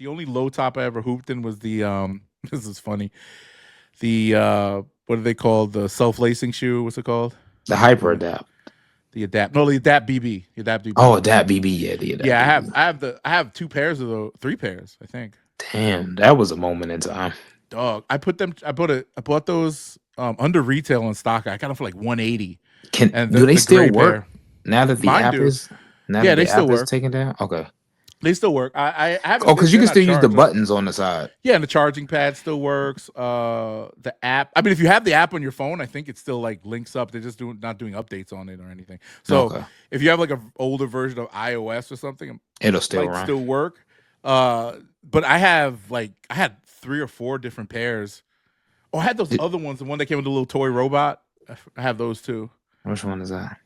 the only low top I ever hooped in was the this is funny. The what do they call the self lacing shoe? What's it called? The hyper The adapt. the adapt. No, the adapt BB. The adapt Oh, BB. adapt BB. Yeah, the adapt Yeah, BB. I have two pairs of those, three pairs, I think. Damn, that was a moment in time. Dog, I bought those under retail in stock. I got them for like 180, Can and do they the still gray work pair. now that the Mine app do. is now Yeah, that they the still app is work. taken down? Okay. They still work. I haven't. Oh, because you They're can not still use the charged though. buttons on the side. Yeah, and the charging pad still works. The app. I mean, if you have the app on your phone, I think it still like links up. They're just not doing updates on it or anything. So Okay. if you have like an older version of iOS or something, it It'll still might run. still work. But I had three or four different pairs. Oh, I had those It- other ones. The one that came with the little toy robot. I have those too. which one is that?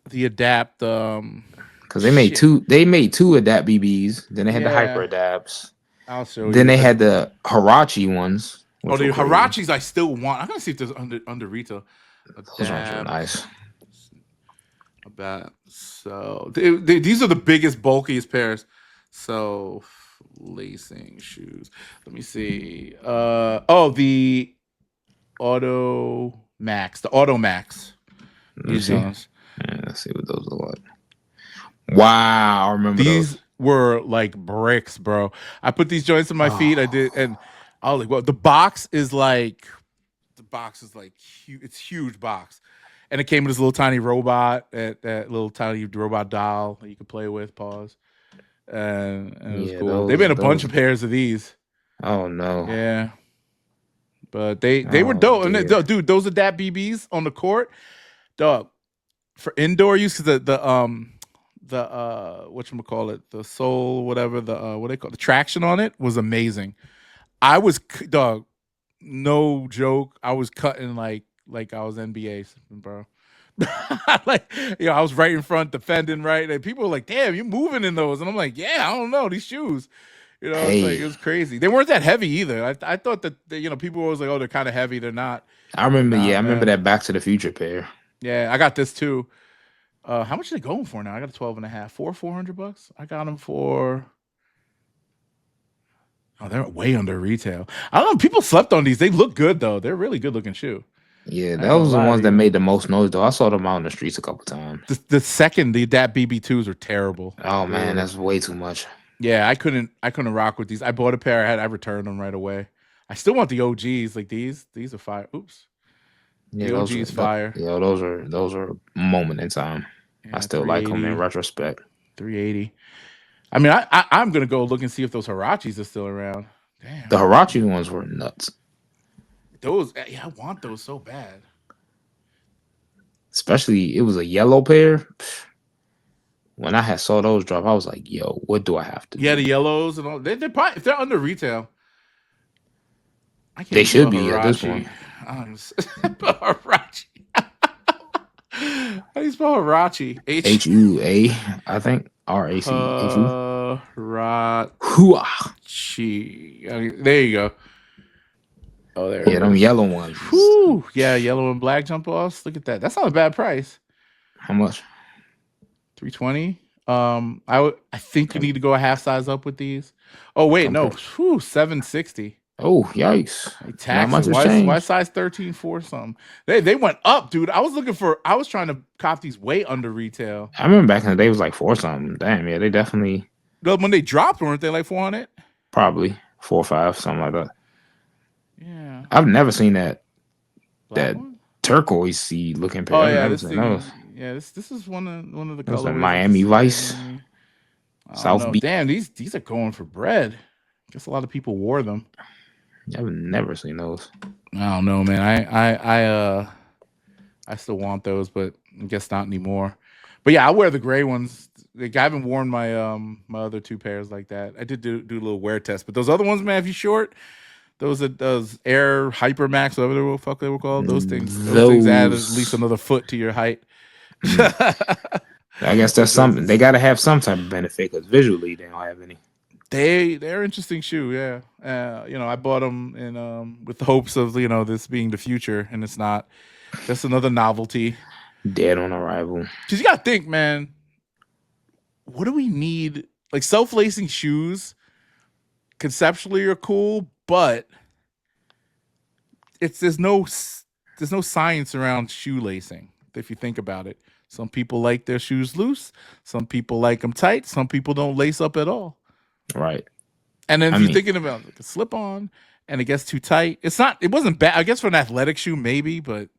The adapt. Because Shit. they made two adapt BBs. Then they had the hyper Yeah, adapts. I'll show Then you. they had the Hirachi ones, Oh, which were the crazy. Harachis I still want. I'm gonna see if there's under retail. Those ones were Adapt. nice. About so these are the biggest, bulkiest pairs. So lacing shoes. Let me see. The Auto Max. The Auto Max. Let me These see. ones. Yeah, let's see what those look like. Wow, I remember These those. were like bricks, bro. I put these joints in my feet. I did, Oh, and I was like, "Well, the box is like huge. It's huge box." And it came with this little tiny robot, that little tiny robot doll that you could play with. Pause. And it was yeah, cool. They made a bunch those. of pairs of these. Oh no. Yeah, but they were Oh dope. And dear. dude, those Adapt BBs on the court, dog, for indoor use. Cause the whatchamacallit, the soul, whatever, the what they call the traction on it was amazing. I was dog, no joke. I was cutting like I was NBA, bro. Like, I was right in front defending, right, and people were like, "Damn, you're moving in those," and I'm like, "Yeah, I don't know these shoes." It's like Hey, it was crazy. They weren't that heavy either. I thought that people were always like, "Oh, they're kind of heavy." They're not. I They're remember. Yeah, I not, remember man. that Back to the Future pair. Yeah, I got this too. How much are they going for now? I got a 12 and a half. 400 bucks. I got them for. Oh, they're way under retail. I don't know. People slept on these. They look good though. They're a really good looking shoe. Yeah, I ain't gonna those are the lie to ones that you. made the most noise though. I saw them out in the streets a couple times. The Adapt BB2s are terrible. Oh They man, were. that's way too much. Yeah, I couldn't rock with these. I bought a pair. I returned them right away. I still want the OGs. Like these. These are fire. Oops. Yeah, The those are OGs fire. those are a moment in time. I Yeah, still like them in 380, retrospect. 380. I mean, I'm gonna go look and see if those Harachis are still around. The Damn, Hirachi ones were nuts, those. Yeah, I want those so bad. especially it was a yellow pair. When I had saw those drop, I was like, "Yo, what do I have to Yeah, do?" the yellows and all. They're probably if they're under retail. I can't They even spell should be at this point. Hirachi. Hirachi. How do you spell Hirachi? HUA, I think RACHU. Hirachi. Hooah. There you go. Oh, there Yeah, it them is. yellow ones. Whew. Yeah, yellow and black jump offs. Look at that. That's not a bad price. How much? 320. I think you need to go a half size up with these. Oh wait, no. Compared. Whew, 760. Oh, yikes! They Not much taxing. has Why changed. size 13 for something? They went up, dude. I was trying to cop these way under retail. I remember back in the day it was like four something. Damn, yeah, they definitely When they dropped, weren't they like 400? probably 4 or 5, something like that. Yeah. I've never seen that Black one? turquoise sea looking pair. Oh I've yeah, never this seen thing those. is yeah, this is one of the Those like colorways of Miami this Vice, I don't South know. Beach. Damn, these are going for bread. Guess a lot of people wore them. I've never seen those. I don't know, man. I still want those, but I guess not anymore. But yeah, I wear the gray ones. Like, I haven't worn my other two pairs like that. I did do a little wear test, but those other ones, man, if you short, those Air Hyper Max, whatever the fuck they were called, those things add at least Those, another foot to your height. mm, I guess that's But something. They got to have some type of benefit because visually they don't have any. they're interesting shoe, yeah. I bought them in with the hopes of this being the future, and it's not. Just another novelty. Dead on arrival. Because you gotta think, man, what do we need? like self-lacing shoes conceptually are cool, but it's there's no science around shoelacing. If you think about it, some people like their shoes loose, some people like them tight, some people don't lace up at all. Right. And then I if you're mean, thinking about like a slip on and it gets too tight, it wasn't bad. I guess for an athletic shoe maybe, but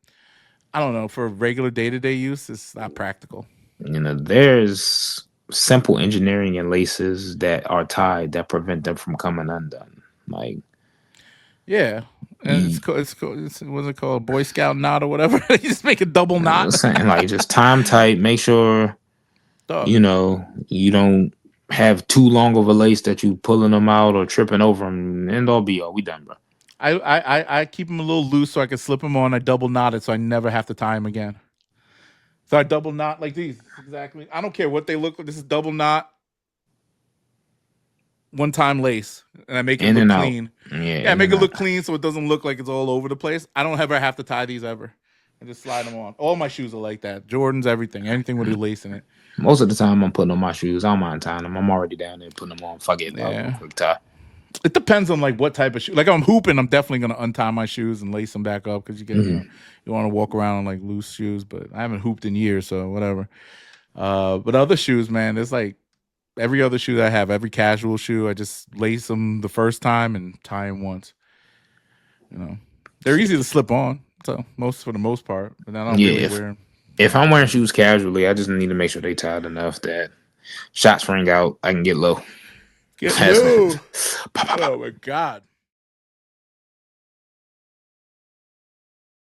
I don't know for regular day to day use, it's not practical. there's simple engineering in laces that are tied that prevent them from coming undone. Like, Yeah, and you, what's it called, Boy Scout knot or whatever. You just make a double I'm knot, saying, like, just tie 'em tight. Make sure dog. you don't have too long of a lace that you pulling them out or tripping over them. End all be all. We done, bro. I keep them a little loose so I can slip them on. I double knot it so I never have to tie them again. So I double knot like these exactly. I don't care what they look like. This is double knot, one time lace, and I make it In look and out. clean. Yeah, Yeah, I in make and it out. look clean so it doesn't look like it's all over the place. I don't ever have to tie these ever. I just slide them on. All my shoes are like that. Jordans, everything, anything with a lace in it. Most of the time, I'm putting on my shoes. I don't mind tying them. I'm already down there putting them on. Fuck it. I'll do a Yeah, quick tie. it depends on like what type of shoe. Like I'm hooping, I'm definitely gonna untie my shoes and lace them back up because Hmm. you want to walk around in like loose shoes. But I haven't hooped in years, so whatever. But other shoes, man, there's like every other shoe that I have, every casual shoe, I just lace them the first time and tie them once. You know, they're easy to slip on, so most for the most part. But I don't Yeah, really wear them. if I'm wearing shoes casually, I just need to make sure they tied enough that shots ring out, I can get low. Get That's low. pop, pop, Oh pop. my god.